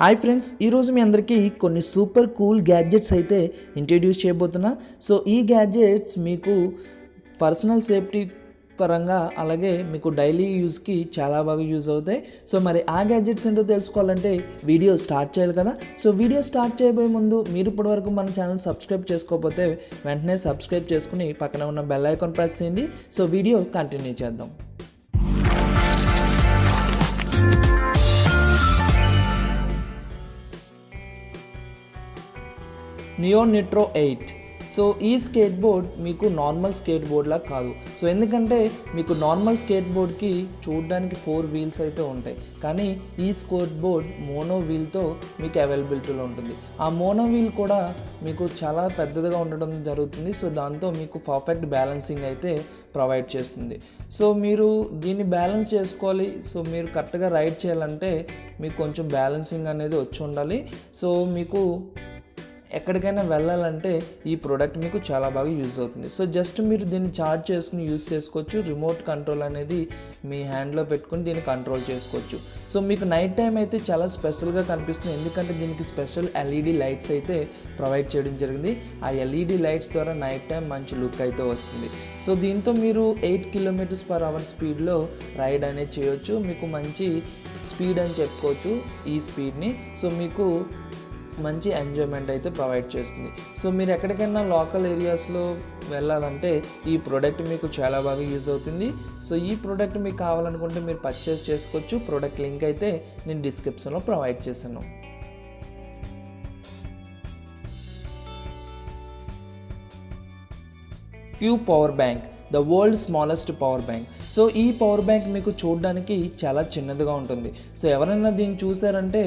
Hi friends, ఈరోజు మీ అందరికీ కొన్ని సూపర్ కూల్ గ్యాడ్జెట్స్ అయితే ఇంట్రడ్యూస్ చేయబోతున్నా. సో ఈ గ్యాడ్జెట్స్ మీకు పర్సనల్ సేఫ్టీ పరంగా అలాగే మీకు డైలీ యూస్కి చాలా బాగా యూజ్ అవుతాయి. సో మరి ఆ గ్యాడ్జెట్స్ ఏంటో తెలుసుకోవాలంటే వీడియో స్టార్ట్ చేయాలి కదా. సో వీడియో స్టార్ట్ చేయబోయే ముందు మీరు ఇప్పటివరకు మన ఛానల్ సబ్స్క్రైబ్ చేసుకోకపోతే వెంటనే సబ్స్క్రైబ్ చేసుకుని పక్కన ఉన్న బెల్ ఐకాన్ ప్రెస్ చేయండి. సో వీడియో కంటిన్యూ చేద్దాం. Neo Nitro 8. సో ఈ స్కేట్ బోర్డ్ మీకు నార్మల్ స్కేట్ బోర్డ్లా కాదు. సో ఎందుకంటే మీకు నార్మల్ స్కేట్ బోర్డ్కి చూడడానికి 4 వీల్స్ అయితే ఉంటాయి, కానీ ఈ స్కేట్ బోర్డ్ మోనో వీల్తో మీకు అవైలబిలిటీలో ఉంటుంది. ఆ మోనో వీల్ కూడా మీకు చాలా పెద్దదిగా ఉండడం జరుగుతుంది. సో దాంతో మీకు పర్ఫెక్ట్ బ్యాలెన్సింగ్ అయితే ప్రొవైడ్ చేస్తుంది. సో మీరు దీన్ని బ్యాలెన్స్ చేసుకోవాలి. సో మీరు కరెక్ట్గా రైడ్ చేయాలంటే మీకు కొంచెం బ్యాలెన్సింగ్ అనేది వచ్చి ఉండాలి. సో మీకు ఎక్కడికైనా వెళ్ళాలంటే ఈ ప్రోడక్ట్ మీకు చాలా బాగా యూజ్ అవుతుంది. సో జస్ట్ మీరు దీన్ని ఛార్జ్ చేసుకుని యూజ్ చేసుకోవచ్చు. రిమోట్ కంట్రోల్ అనేది మీ హ్యాండ్లో పెట్టుకుని దీన్ని కంట్రోల్ చేసుకోవచ్చు. సో మీకు నైట్ టైం అయితే చాలా స్పెషల్గా కనిపిస్తుంది, ఎందుకంటే దీనికి స్పెషల్ ఎల్ఈడి లైట్స్ అయితే ప్రొవైడ్ చేయడం జరిగింది. ఆ ఎల్ఈడి లైట్స్ ద్వారా నైట్ టైం మంచి లుక్ అయితే వస్తుంది. సో దీంతో మీరు 8 km/h స్పీడ్లో రైడ్ అనేది చేయొచ్చు. మీకు మంచి స్పీడ్ అని చెప్పుకోవచ్చు ఈ స్పీడ్ని. సో మీకు మంచి ఎంజాయ్మెంట్ అయితే ప్రొవైడ్ చేస్తుంది. సో మీరు ఎక్కడికైనా లోకల్ ఏరియాస్లో వెళ్ళాలంటే ఈ ప్రోడక్ట్ మీకు చాలా బాగా యూజ్ అవుతుంది. సో ఈ ప్రోడక్ట్ మీకు కావాలనుకుంటే మీరు పర్చేస్ చేసుకోవచ్చు. ప్రోడక్ట్ లింక్ అయితే నేను డిస్క్రిప్షన్లో ప్రొవైడ్ చేశాను. Q power bank, the world smallest power bank. So ఈ పవర్ బ్యాంక్ మీకు చూడడానికి చాలా చిన్నదిగా ఉంటుంది. సో ఎవరైనా దీన్ని చూసారంటే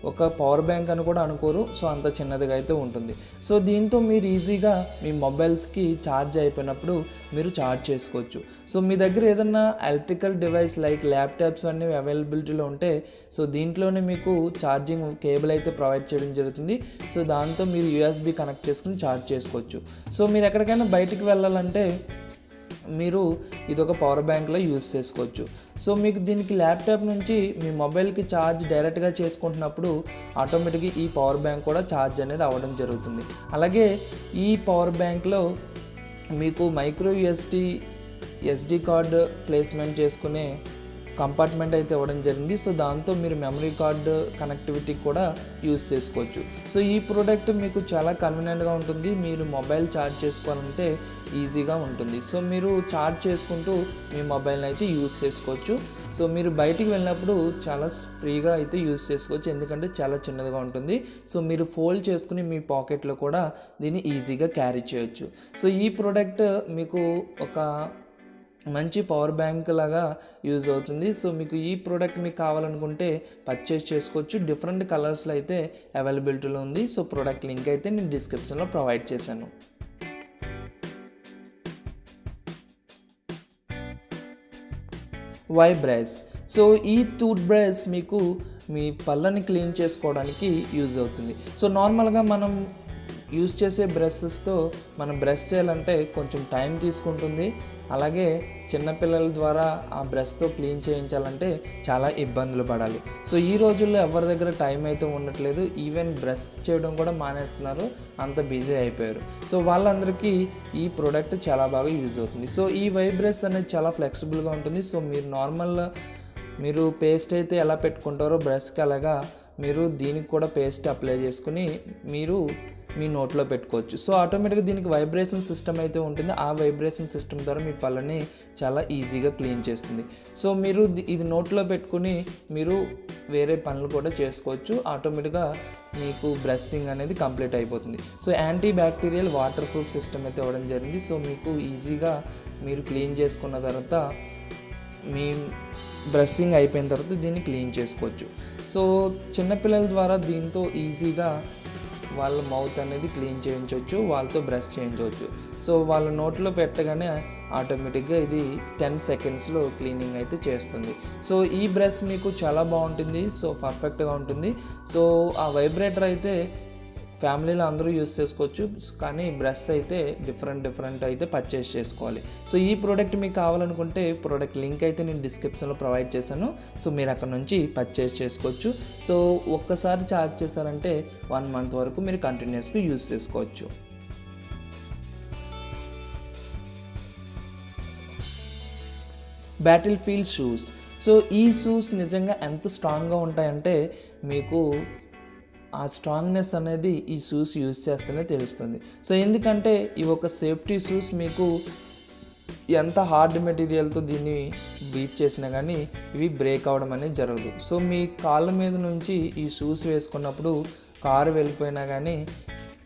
ఒక పవర్ బ్యాంక్ అని కూడా అనుకోరు. సో అంత చిన్నదిగా అయితే ఉంటుంది. సో దీంతో మీరు ఈజీగా మీ మొబైల్స్కి ఛార్జ్ అయిపోయినప్పుడు మీరు ఛార్జ్ చేసుకోవచ్చు. సో మీ దగ్గర ఏదన్నా ఎలక్ట్రికల్ డివైస్ లైక్ ల్యాప్టాప్స్ అన్నీ అవైలబిలిటీలో ఉంటే సో దీంట్లోనే మీకు ఛార్జింగ్ కేబుల్ అయితే ప్రొవైడ్ చేయడం జరుగుతుంది. సో దాంతో మీరు యూఎస్బి కనెక్ట్ చేసుకుని ఛార్జ్ చేసుకోవచ్చు. సో మీరు ఎక్కడికైనా బయటికి వెళ్ళాలంటే మీరు ఇదొక పవర్ బ్యాంక్లో యూజ్ చేసుకోవచ్చు. సో మీకు దీనికి ల్యాప్టాప్ నుంచి మీ మొబైల్కి ఛార్జ్ డైరెక్ట్గా చేసుకుంటున్నప్పుడు ఆటోమేటిక్గా ఈ పవర్ బ్యాంక్ కూడా ఛార్జ్ అనేది అవ్వడం జరుగుతుంది. అలాగే ఈ పవర్ బ్యాంక్లో మీకు మైక్రో ఎస్డి కార్డు ప్లేస్మెంట్ చేసుకునే కంపార్ట్మెంట్ అయితే ఇవ్వడం జరిగింది. సో దాంతో మీరు మెమరీ కార్డు కనెక్టివిటీ కూడా యూజ్ చేసుకోవచ్చు. సో ఈ ప్రోడక్ట్ మీకు చాలా కన్వీనియంట్గా ఉంటుంది. మీరు మొబైల్ ఛార్జ్ చేసుకోవాలంటే ఈజీగా ఉంటుంది. సో మీరు ఛార్జ్ చేసుకుంటూ మీ మొబైల్ని అయితే యూజ్ చేసుకోవచ్చు. సో మీరు బయటికి వెళ్ళినప్పుడు చాలా ఫ్రీగా అయితే యూజ్ చేసుకోవచ్చు, ఎందుకంటే చాలా చిన్నదిగా ఉంటుంది. సో మీరు ఫోల్డ్ చేసుకుని మీ పాకెట్లో కూడా దీన్ని ఈజీగా క్యారీ చేయొచ్చు. సో ఈ ప్రోడక్ట్ మీకు ఒక మంచి పవర్ బ్యాంక్ లాగా యూజ్ అవుతుంది. సో మీకు ఈ ప్రోడక్ట్ మీకు కావాలనుకుంటే పర్చేస్ చేసుకోవచ్చు. డిఫరెంట్ కలర్స్లో అయితే అవైలబిలిటీలో ఉంది. సో ప్రోడక్ట్ లింక్ అయితే నేను డిస్క్రిప్షన్లో ప్రొవైడ్ చేశాను. బ్రష్. సో ఈ టూత్ బ్రష్ మీకు మీ పళ్ళని క్లీన్ చేసుకోవడానికి యూజ్ అవుతుంది. సో నార్మల్గా మనం యూజ్ చేసే బ్రషెస్తో మనం బ్రష్ చేయాలంటే కొంచెం టైం తీసుకుంటుంది. అలాగే చిన్నపిల్లల ద్వారా ఆ బ్రష్తో క్లీన్ చేయించాలంటే చాలా ఇబ్బందులు పడాలి. సో ఈ రోజుల్లో ఎవరి దగ్గర టైం అయితే ఉండట్లేదు. ఈవెన్ బ్రష్ చేయడం కూడా మానేస్తున్నారు, అంత బిజీ అయిపోయారు. సో వాళ్ళందరికీ ఈ ప్రోడక్ట్ చాలా బాగా యూజ్ అవుతుంది. సో ఈ బ్రష్ అనేది చాలా ఫ్లెక్సిబుల్గా ఉంటుంది. సో మీరు పేస్ట్ అయితే ఎలా పెట్టుకుంటారో బ్రష్కి, అలాగా మీరు దీనికి కూడా పేస్ట్ అప్లై చేసుకుని మీరు మీ నోట్లో పెట్టుకోవచ్చు. సో ఆటోమేటిక్గా దీనికి వైబ్రేషన్ సిస్టమ్ అయితే ఉంటుంది. ఆ వైబ్రేషన్ సిస్టమ్ ద్వారా మీ పళ్ళని చాలా ఈజీగా క్లీన్ చేస్తుంది. సో మీరు ఇది నోట్లో పెట్టుకుని మీరు వేరే పనులు కూడా చేసుకోవచ్చు. ఆటోమేటిక్గా మీకు బ్రషింగ్ అనేది కంప్లీట్ అయిపోతుంది. So anti bacterial water proof system అయితే ఇవ్వడం జరిగింది. సో మీకు ఈజీగా మీరు క్లీన్ చేసుకున్న తర్వాత మీ బ్రషింగ్ అయిపోయిన తర్వాత దీన్ని క్లీన్ చేసుకోవచ్చు. సో చిన్నపిల్లల ద్వారా దీంతో ఈజీగా వాళ్ళ మౌత్ అనేది క్లీన్ చేయించవచ్చు, వాళ్ళతో బ్రష్ చేయించవచ్చు. సో వాళ్ళ నోట్లో పెట్టగానే ఆటోమేటిక్గా ఇది 10 secondsలో క్లీనింగ్ అయితే చేస్తుంది. సో ఈ బ్రష్ మీకు చాలా బాగుంటుంది. సో పర్ఫెక్ట్గా ఉంటుంది. సో ఆ వైబ్రేటర్ అయితే ఫ్యామిలీలో అందరూ యూస్ చేసుకోవచ్చు, కానీ బ్రష్ అయితే డిఫరెంట్ అయితే పర్చేస్ చేసుకోవాలి. సో ఈ ప్రోడక్ట్ మీకు కావాలనుకుంటే ప్రోడక్ట్ లింక్ అయితే నేను డిస్క్రిప్షన్లో ప్రొవైడ్ చేశాను. సో మీరు అక్కడ నుంచి పర్చేస్ చేసుకోవచ్చు. సో ఒక్కసారి ఛార్జ్ చేశారంటే 1 మంత్ వరకు మీరు కంటిన్యూస్గా యూస్ చేసుకోవచ్చు. Battle field shoes. సో ఈ షూస్ నిజంగా ఎంత స్ట్రాంగ్గా ఉంటాయంటే మీకు ఆ స్ట్రాంగ్నెస్ అనేది ఈ షూస్ యూజ్ చేస్తేనే తెలుస్తుంది. సో ఎందుకంటే ఇవి ఒక సేఫ్టీ షూస్, మీకు ఎంత హార్డ్ మెటీరియల్తో దీన్ని బీట్ చేసినా కానీ ఇవి బ్రేక్ అవ్వడం అనేది జరగదు. సో మీ కాళ్ళ మీద నుంచి ఈ షూస్ వేసుకున్నప్పుడు కారు వెళ్ళిపోయినా కానీ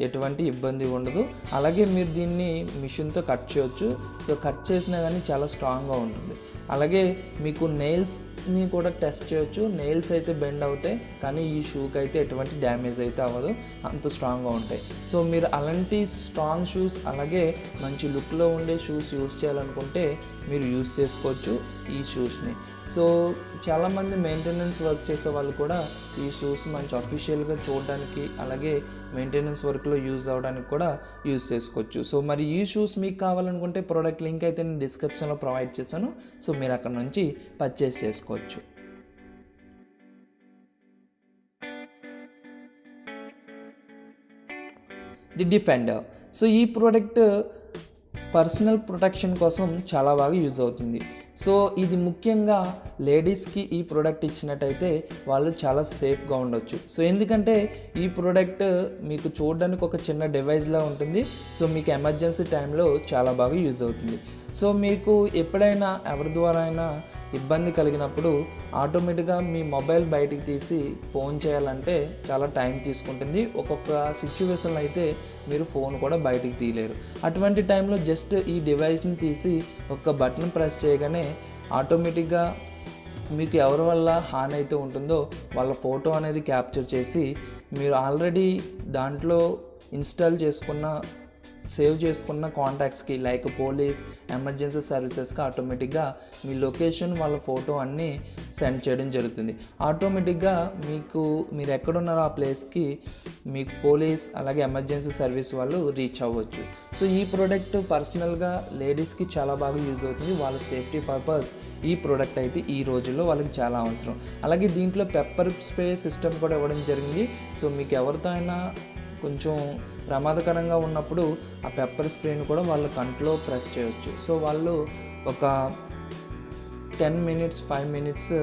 ఎటువంటి ఇబ్బంది ఉండదు. అలాగే మీరు దీన్ని మిషన్తో కట్ చేయొచ్చు. సో కట్ చేసినా కానీ చాలా స్ట్రాంగ్గా ఉంటుంది. అలాగే మీకు నెయిల్స్ని కూడా టెస్ట్ చేయొచ్చు. నెయిల్స్ అయితే బెండ్ అవుతాయి, కానీ ఈ షూకి అయితే ఎటువంటి డ్యామేజ్ అయితే అవ్వదు, అంత స్ట్రాంగ్గా ఉంటాయి. సో మీరు అలాంటి స్ట్రాంగ్ షూస్ అలాగే మంచి లుక్లో ఉండే షూస్ యూస్ చేయాలనుకుంటే మీరు యూస్ చేసుకోవచ్చు ఈ షూస్ని. సో చాలామంది మెయింటెనెన్స్ వర్క్ చేసే వాళ్ళు కూడా ఈ షూస్ మంచి అఫీషియల్గా చూడడానికి అలాగే మెయింటెనెన్స్ వర్క్లో యూజ్ అవ్వడానికి కూడా యూజ్ చేసుకోవచ్చు. సో మరి ఈ షూస్ మీకు కావాలనుకుంటే ప్రోడక్ట్ లింక్ అయితే నేను డిస్క్రిప్షన్లో ప్రొవైడ్ చేస్తాను. సో మీరు అక్కడ నుంచి పర్చేస్ చేసుకోవచ్చు. The defender. సో ఈ ప్రోడక్ట్ పర్సనల్ ప్రొటెక్షన్ కోసం చాలా బాగా యూజ్ అవుతుంది. సో ఇది ముఖ్యంగా లేడీస్కి ఈ ప్రోడక్ట్ ఇచ్చినట్టయితే వాళ్ళు చాలా సేఫ్గా ఉండొచ్చు. సో ఎందుకంటే ఈ ప్రోడక్ట్ మీకు చూడడానికి ఒక చిన్న డివైస్లా ఉంటుంది. సో మీకు ఎమర్జెన్సీ టైంలో చాలా బాగా యూజ్ అవుతుంది. సో మీకు ఎప్పుడైనా ఎవరి ద్వారా అయినా ఇబ్బంది కలిగినప్పుడు ఆటోమేటిక్గా మీ మొబైల్ బయటికి తీసి ఫోన్ చేయాలంటే చాలా టైం తీసుకుంటుంది. ఒక్కొక్క సిచ్యువేషన్లో అయితే మీరు ఫోన్ కూడా బయటికి తీయలేరు. అటువంటి టైంలో జస్ట్ ఈ డివైస్ని తీసి ఒక బటన్ ప్రెస్ చేయగానే ఆటోమేటిక్గా మీకు ఎవరి వల్ల హాని అయితే ఉంటుందో వాళ్ళ ఫోటో అనేది క్యాప్చర్ చేసి మీరు ఆల్రెడీ దాంట్లో ఇన్స్టాల్ చేసుకున్న సేవ్ చేసుకున్న కాంటాక్ట్స్కి లైక్ పోలీస్, ఎమర్జెన్సీ సర్వీసెస్కి ఆటోమేటిక్గా మీ లొకేషన్ వాళ్ళ ఫోటో అన్నీ సెండ్ చేయడం జరుగుతుంది. ఆటోమేటిక్గా మీరు ఎక్కడున్నారో ఆ ప్లేస్కి మీకు పోలీస్ అలాగే ఎమర్జెన్సీ సర్వీస్ వాళ్ళు రీచ్ అవ్వచ్చు. సో ఈ ప్రోడక్ట్ పర్సనల్గా లేడీస్కి చాలా బాగా యూజ్ అవుతుంది. వాళ్ళ సేఫ్టీ పర్పస్ ఈ ప్రోడక్ట్ అయితే ఈ రోజుల్లో వాళ్ళకి చాలా అవసరం. అలాగే దీంట్లో పెప్పర్ స్ప్రే సిస్టమ్ కూడా ఇవ్వడం జరిగింది. సో మీకు ఎవరితో అయినా కొంచెం ప్రమాదకరంగా ఉన్నప్పుడు ఆ పెప్పర్ స్ప్రేని కూడా వాళ్ళ కంట్లో ప్రెస్ చేయొచ్చు. సో వాళ్ళు ఒక 10 మినిట్స్ 5 మినిట్స్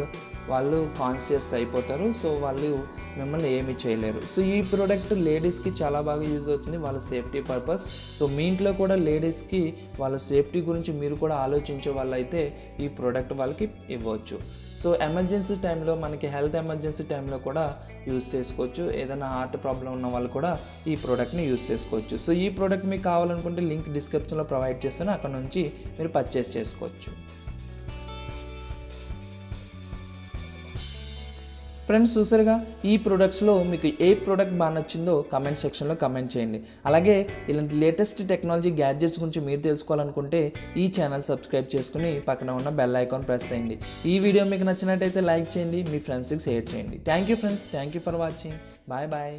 వాళ్ళు కాన్షియస్ అయిపోతారు. సో వాళ్ళు మిమ్మల్ని ఏమీ చేయలేరు. సో ఈ ప్రోడక్ట్ లేడీస్కి చాలా బాగా యూజ్ అవుతుంది వాళ్ళ సేఫ్టీ పర్పస్. సో మీ ఇంట్లో కూడా లేడీస్కి వాళ్ళ సేఫ్టీ గురించి మీరు కూడా ఆలోచించే వాళ్ళైతే ఈ ప్రోడక్ట్ వాళ్ళకి ఇవ్వచ్చు. సో ఎమర్జెన్సీ టైంలో మనకి హెల్త్ ఎమర్జెన్సీ టైంలో కూడా యూజ్ చేసుకోవచ్చు. ఏదైనా హార్ట్ ప్రాబ్లం ఉన్న వాళ్ళు కూడా ఈ ప్రోడక్ట్ని యూజ్ చేసుకోవచ్చు. సో ఈ ప్రోడక్ట్ మీకు కావాలనుకుంటే లింక్ డిస్క్రిప్షన్లో ప్రొవైడ్ చేస్తాను, అక్కడ నుంచి మీరు పర్చేస్ చేసుకోవచ్చు. ఫ్రెండ్స్ చూసారుగా ఈ ప్రొడక్ట్స్లో మీకు ఏ ప్రోడక్ట్ బాగా నచ్చిందో కమెంట్ సెక్షన్లో కమెంట్ చేయండి. అలాగే ఇలాంటి లేటెస్ట్ టెక్నాలజీ గ్యాడ్జెట్స్ గురించి మీరు తెలుసుకోవాలనుకుంటే ఈ ఛానల్ సబ్స్క్రైబ్ చేసుకుని పక్కన ఉన్న బెల్ ఐకాన్ ప్రెస్ చేయండి. ఈ వీడియో మీకు నచ్చినట్టయితే లైక్ చేయండి, మీ ఫ్రెండ్స్కి షేర్ చేయండి. Thank you friends, thank you for watching. Bye bye.